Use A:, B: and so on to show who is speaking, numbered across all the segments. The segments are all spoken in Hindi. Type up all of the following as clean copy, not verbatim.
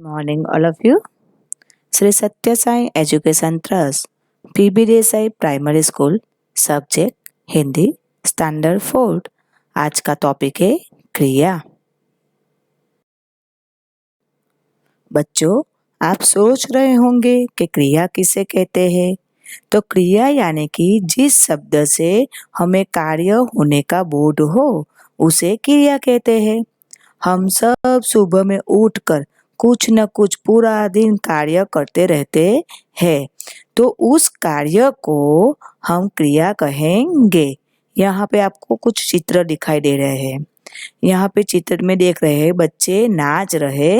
A: Morning, all of you. Sri Satya Sai Education Trust, PB Desai primary school, subject Hindi, standard 4। आज का टॉपिक है क्रिया। बच्चों, आप सोच रहे होंगे कि क्रिया किसे कहते हैं। तो क्रिया यानी कि जिस शब्द से हमें कार्य होने का बोध हो उसे क्रिया कहते हैं। हम सब सुबह में उठकर कुछ न कुछ पूरा दिन कार्य करते रहते हैं, तो उस कार्य को हम क्रिया कहेंगे। यहाँ पे आपको कुछ चित्र दिखाई दे रहे हैं। यहाँ पे चित्र में देख रहे हैं बच्चे नाच रहे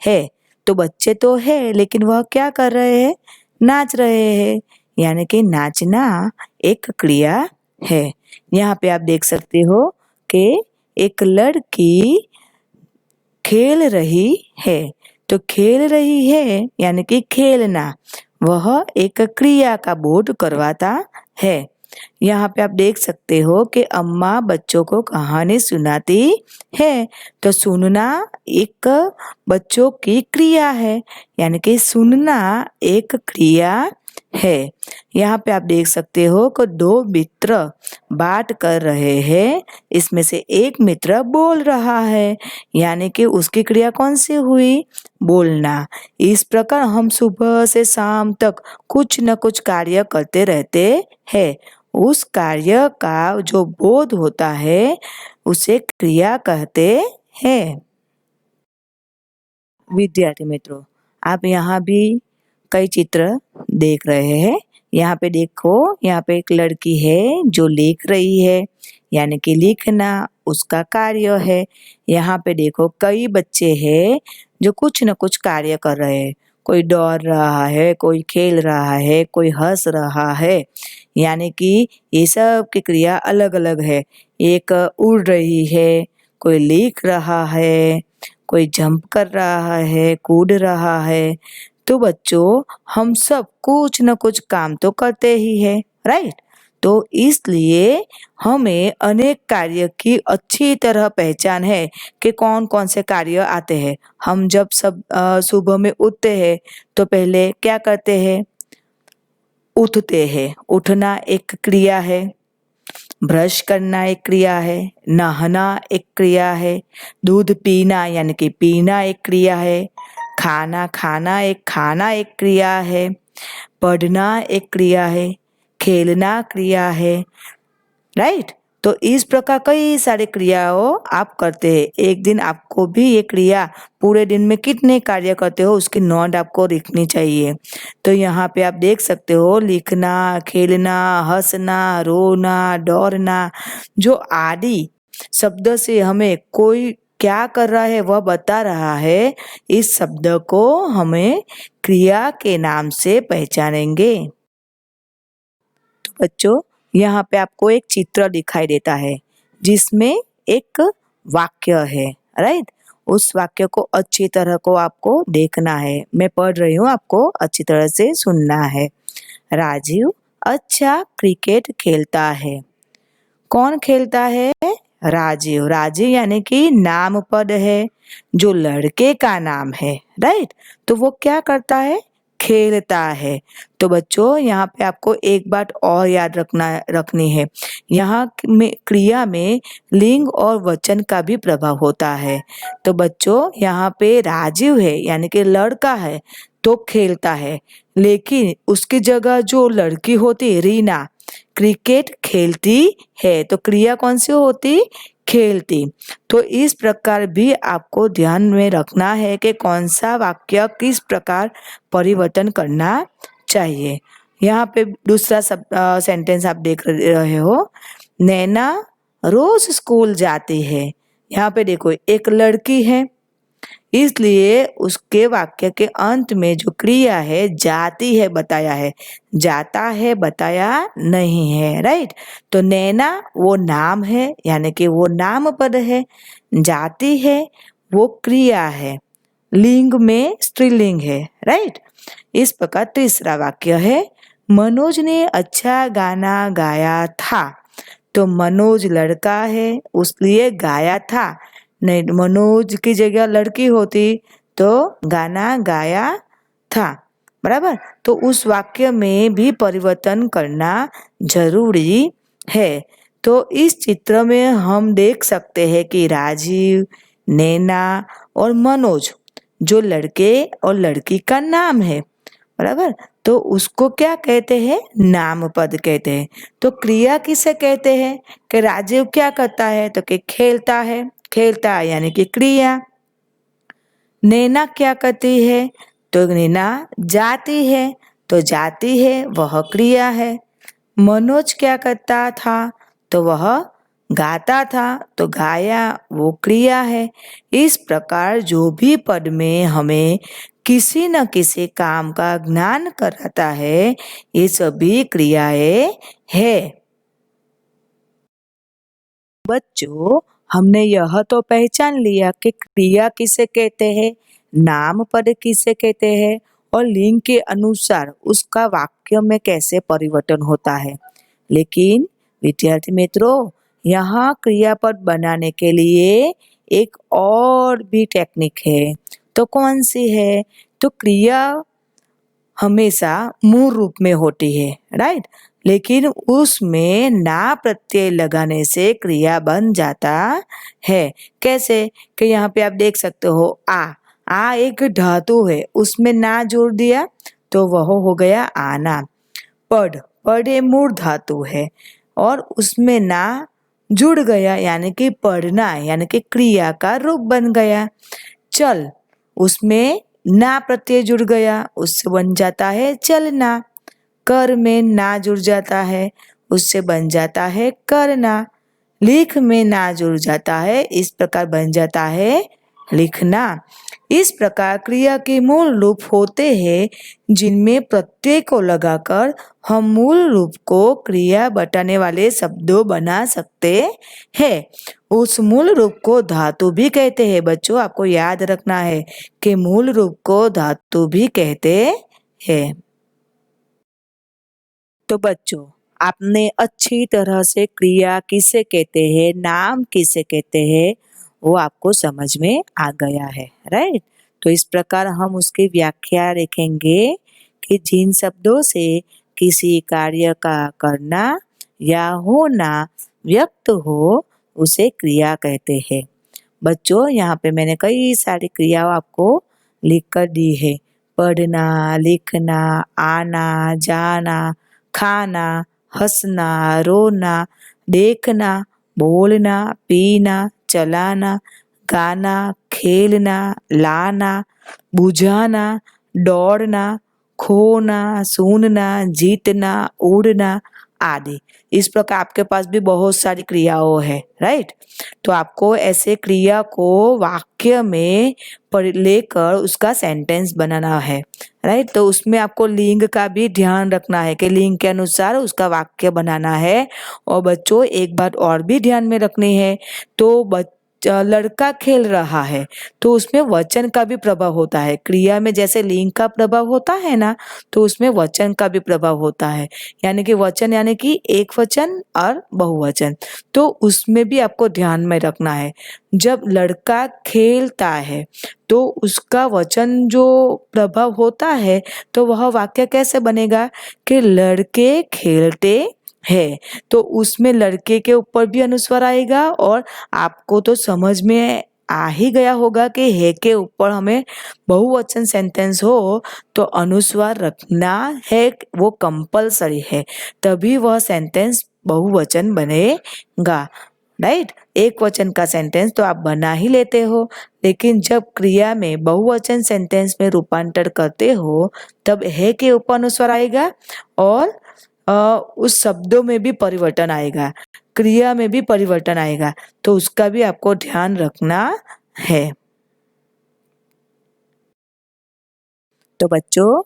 A: हैं। तो बच्चे तो है लेकिन वह क्या कर रहे हैं? नाच रहे हैं। यानी कि नाचना एक क्रिया है। यहाँ पे आप देख सकते हो कि एक लड़की खेल रही है। तो खेल रही है यानी कि खेलना, वह एक क्रिया का बोध करवाता है। यहाँ पे आप देख सकते हो कि अम्मा बच्चों को कहानी सुनाती है। तो सुनना एक बच्चों की क्रिया है, यानी कि सुनना एक क्रिया है। यहाँ पे आप देख सकते हो कि दो मित्र बात कर रहे हैं। इसमें से एक मित्र बोल रहा है, यानी कि उसकी क्रिया कौन सी हुई? बोलना। इस प्रकार हम सुबह से शाम तक कुछ न कुछ कार्य करते रहते हैं। उस कार्य का जो बोध होता है उसे क्रिया कहते हैं। विद्यार्थी मित्रों, आप यहाँ भी कई चित्र देख रहे हैं। यहाँ पे देखो, यहाँ पे एक लड़की है जो लिख रही है, यानी कि लिखना उसका कार्य है। यहाँ पे देखो कई बच्चे हैं जो कुछ न कुछ कार्य कर रहे हैं। कोई दौड़ रहा है, कोई खेल रहा है, कोई हंस रहा है, यानी कि ये सब की क्रिया अलग अलग है। एक उड़ रही है, कोई लिख रहा है, कोई जंप कर रहा है, कूद रहा है। तो बच्चों, हम सब कुछ न कुछ काम तो करते ही है, राइट? तो इसलिए हमें अनेक कार्य की अच्छी तरह पहचान है कि कौन कौन से कार्य आते हैं। हम जब सब सुबह में उठते हैं तो पहले क्या करते हैं? उठते हैं। उठना एक क्रिया है। ब्रश करना एक क्रिया है। नहाना एक क्रिया है। दूध पीना यानी कि पीना एक क्रिया है। खाना खाना एक क्रिया है। पढ़ना एक क्रिया है। खेलना क्रिया है, राइट? तो इस प्रकार कई सारे क्रियाओं आप करते हैं। एक दिन आपको भी ये क्रिया पूरे दिन में कितने कार्य करते हो उसकी नोट आपको लिखनी चाहिए। तो यहाँ पे आप देख सकते हो लिखना, खेलना, हंसना, रोना, दौड़ना, जो आदि शब्द से हमें कोई क्या कर रहा है वह बता रहा है। इस शब्द को हमें क्रिया के नाम से पहचानेंगे। तो बच्चों, यहाँ पे आपको एक चित्र दिखाई देता है जिसमें एक वाक्य है, राइट? उस वाक्य को अच्छी तरह को आपको देखना है। मैं पढ़ रही हूँ, आपको अच्छी तरह से सुनना है। राजीव अच्छा क्रिकेट खेलता है। कौन खेलता है? राजीव। राजीव यानी कि नाम पद है, जो लड़के का नाम है, राइट? तो वो क्या करता है? खेलता है। तो बच्चों, यहाँ पे आपको एक बात और याद रखनी है। यहाँ में क्रिया में लिंग और वचन का भी प्रभाव होता है। तो बच्चों, यहाँ पे राजीव है यानी कि लड़का है तो खेलता है, लेकिन उसकी जगह जो लड़की होती है रीना, क्रिकेट खेलती है, तो क्रिया कौन सी होती? खेलती। तो इस प्रकार भी आपको ध्यान में रखना है कि कौन सा वाक्य किस प्रकार परिवर्तन करना चाहिए। यहाँ पे दूसरा सेंटेंस आप देख रहे हो, नैना रोज स्कूल जाती है। यहाँ पे देखो एक लड़की है, इसलिए उसके वाक्य के अंत में जो क्रिया है जाती है बताया है, जाता है बताया नहीं है, राइट? तो नैना वो नाम है यानी कि वो नाम पद है। जाती है वो क्रिया है, लिंग में स्त्रीलिंग है, राइट? इस प्रकार तीसरा वाक्य है, मनोज ने अच्छा गाना गाया था। तो मनोज लड़का है उसलिए गाया था, नहीं मनोज की जगह लड़की होती तो गाना गाया था, बराबर। तो उस वाक्य में भी परिवर्तन करना जरूरी है। तो इस चित्र में हम देख सकते हैं कि राजीव, नैना और मनोज जो लड़के और लड़की का नाम है, बराबर। तो उसको क्या कहते हैं? नाम पद कहते हैं। तो क्रिया किसे कहते हैं? कि राजीव क्या करता है? तो कि खेलता है, खेलता है यानी कि क्रिया। नैना क्या करती है? तो नैना जाती है, तो जाती है वह क्रिया है। मनोज क्या करता था? तो वह गाता था, तो गाया वो क्रिया है। इस प्रकार जो भी पद में हमें किसी न किसी काम का ज्ञान कराता है, ये सभी क्रियाएं है। बच्चों, हमने यह तो पहचान लिया कि क्रिया किसे कहते हैं, नाम पद किसे कहते हैं और लिंग के अनुसार उसका वाक्य में कैसे परिवर्तन होता है। लेकिन विद्यार्थी मित्रों, यहाँ क्रियापद बनाने के लिए एक और भी टेक्निक है। तो कौन सी है? तो क्रिया हमेशा मूल रूप में होती है, राइट। लेकिन उसमें ना प्रत्यय लगाने से क्रिया बन जाता है। कैसे? कि यहाँ पे आप देख सकते हो आ एक धातु है, उसमें ना जोड़ दिया तो वह हो गया आना। पढ़, पढ़ ये मूल धातु है और उसमें ना जुड़ गया यानी कि पढ़ना, यानी कि क्रिया का रूप बन गया। चल, उसमें ना प्रत्यय जुड़ गया, उससे बन जाता है चलना। कर में ना जुड़ जाता है, उससे बन जाता है करना। लिख में ना जुड़ जाता है, इस प्रकार बन जाता है लिखना। इस प्रकार क्रिया के मूल रूप होते हैं जिनमें प्रत्यय को लगाकर हम मूल रूप को क्रिया बताने वाले शब्दों बना सकते हैं। उस मूल रूप को धातु भी कहते हैं। बच्चों, आपको याद रखना है कि मूल रूप को धातु भी कहते हैं। तो बच्चों, आपने अच्छी तरह से क्रिया किसे कहते हैं, नाम किसे कहते हैं, वो आपको समझ में आ गया है, राइट। तो इस प्रकार हम उसकी व्याख्या देखेंगे कि जिन शब्दों से किसी कार्य का करना या होना व्यक्त हो, उसे क्रिया कहते हैं। बच्चों, यहाँ पे मैंने कई सारी क्रियाओं आपको लिख कर दी है। पढ़ना, लिखना, आना, जाना, खाना, हंसना, रोना, देखना, बोलना, पीना, चलाना, गाना, खेलना, लाना, बुझाना, दौड़ना, खोना, सूनना, जीतना, उड़ना आदि। इस प्रकार आपके पास भी बहुत सारी क्रियाओं है, राइट। तो आपको ऐसे क्रिया को वाक्य में लेकर उसका सेंटेंस बनाना है, राइट। तो उसमें आपको लिंग का भी ध्यान रखना है कि लिंग के अनुसार उसका वाक्य बनाना है। और बच्चों, एक बात और भी ध्यान में रखनी है। तो लड़का खेल रहा है, तो उसमें वचन का भी प्रभाव होता है। क्रिया में जैसे लिंग का प्रभाव होता है ना, तो उसमें वचन का भी प्रभाव होता है। यानी कि वचन यानी कि एक वचन और बहुवचन, तो उसमें भी आपको ध्यान में रखना है। जब लड़का खेलता है तो उसका वचन जो प्रभाव होता है, तो वह वाक्य कैसे बनेगा कि लड़के खेलते है। तो उसमें लड़के के ऊपर भी अनुस्वार आएगा और आपको तो समझ में आ ही गया होगा कि है के ऊपर हमें बहुवचन सेंटेंस हो तो अनुस्वार रखना है, वो कंपलसरी है, तभी वह सेंटेंस बहुवचन बनेगा, राइट। एक वचन का सेंटेंस तो आप बना ही लेते हो, लेकिन जब क्रिया में बहुवचन सेंटेंस में रूपांतर करते हो तब है के ऊपर अनुस्वार आएगा और उस शब्दों में भी परिवर्तन आएगा, क्रिया में भी परिवर्तन आएगा, तो उसका भी आपको ध्यान रखना है। तो बच्चों,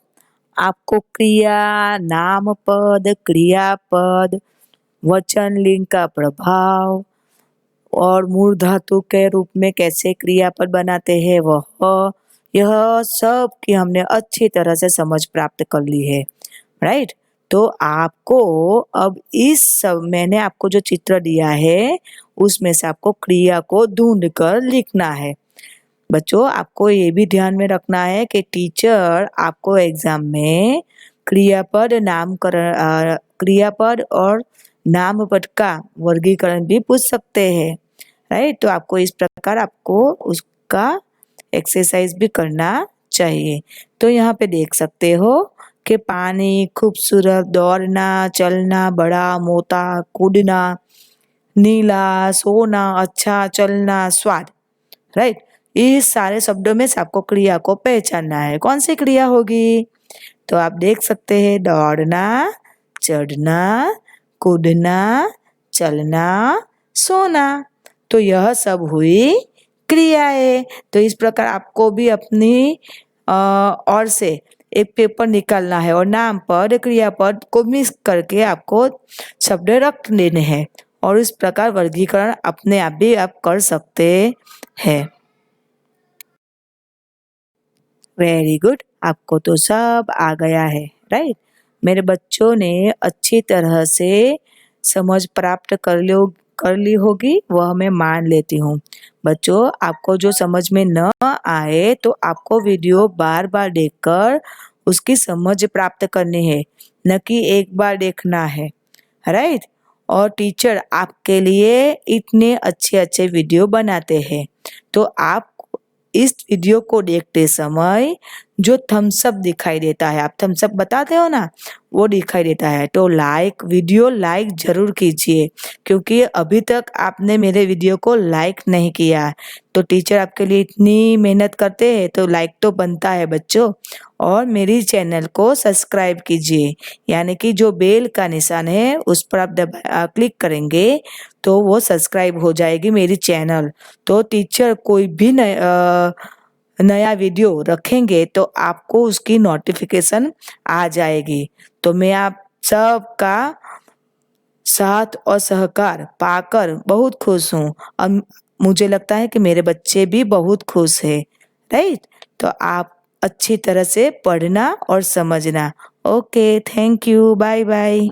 A: आपको क्रिया, नामपद, क्रियापद, वचन, लिंग का प्रभाव और मूल धातु के रूप में कैसे क्रियापद बनाते हैं वह यह सब की हमने अच्छी तरह से समझ प्राप्त कर ली है, राइट। तो आपको अब इस सब मैंने आपको जो चित्र दिया है उसमें से आपको क्रिया को ढूंढ कर लिखना है। बच्चों आपको ये भी ध्यान में रखना है कि टीचर आपको एग्जाम में क्रियापद और नामपद का वर्गीकरण भी पूछ सकते हैं, राइट। तो आपको इस प्रकार आपको उसका एक्सरसाइज भी करना चाहिए। तो यहाँ पे देख सकते हो कि पानी, खूबसूरत, दौड़ना, चलना, बड़ा, मोटा, कूदना, नीला, सोना, अच्छा, चलना, स्वाद, राइट। इस सारे शब्दों में से आपको क्रिया को पहचानना है। कौन सी क्रिया होगी? तो आप देख सकते हैं दौड़ना, चढ़ना, कूदना, चलना, सोना। तो यह सब हुई क्रियाएं। तो इस प्रकार आपको भी अपनी और से एक पेपर निकालना है और नाम पद क्रियापद को मिक्स करके आपको शब्द रख देने हैं और इस प्रकार वर्गीकरण अपने आप भी आप कर सकते हैं। वेरी गुड, आपको तो सब आ गया है, राइट। मेरे बच्चों ने अच्छी तरह से समझ प्राप्त कर ली होगी, वह मैं मान लेती हूँ। बच्चों आपको जो समझ में न आए तो आपको वीडियो बार बार देखकर उसकी समझ प्राप्त करनी है, न कि एक बार देखना है, राइट। और टीचर आपके लिए इतने अच्छे अच्छे वीडियो बनाते हैं, तो आप इस वीडियो को देखते समय जो थम्स अप दिखाई देता है, आप थम्स अप बताते हो ना, वो दिखाई देता है, तो वीडियो लाइक जरूर कीजिए, क्योंकि अभी तक आपने मेरे वीडियो को लाइक नहीं किया। तो टीचर आपके लिए इतनी मेहनत करते हैं तो लाइक तो बनता है बच्चों। और मेरी चैनल को सब्सक्राइब कीजिए, यानी कि जो बेल का निशान है उस पर आप क्लिक करेंगे तो वो सब्सक्राइब हो जाएगी मेरी चैनल। तो टीचर कोई भी नया वीडियो रखेंगे तो आपको उसकी नोटिफिकेशन आ जाएगी। तो मैं आप सबका साथ और सहकार पाकर बहुत खुश हूँ। अब मुझे लगता है कि मेरे बच्चे भी बहुत खुश हैं, राइट। तो आप अच्छी तरह से पढ़ना और समझना। Okay, thank you, bye bye.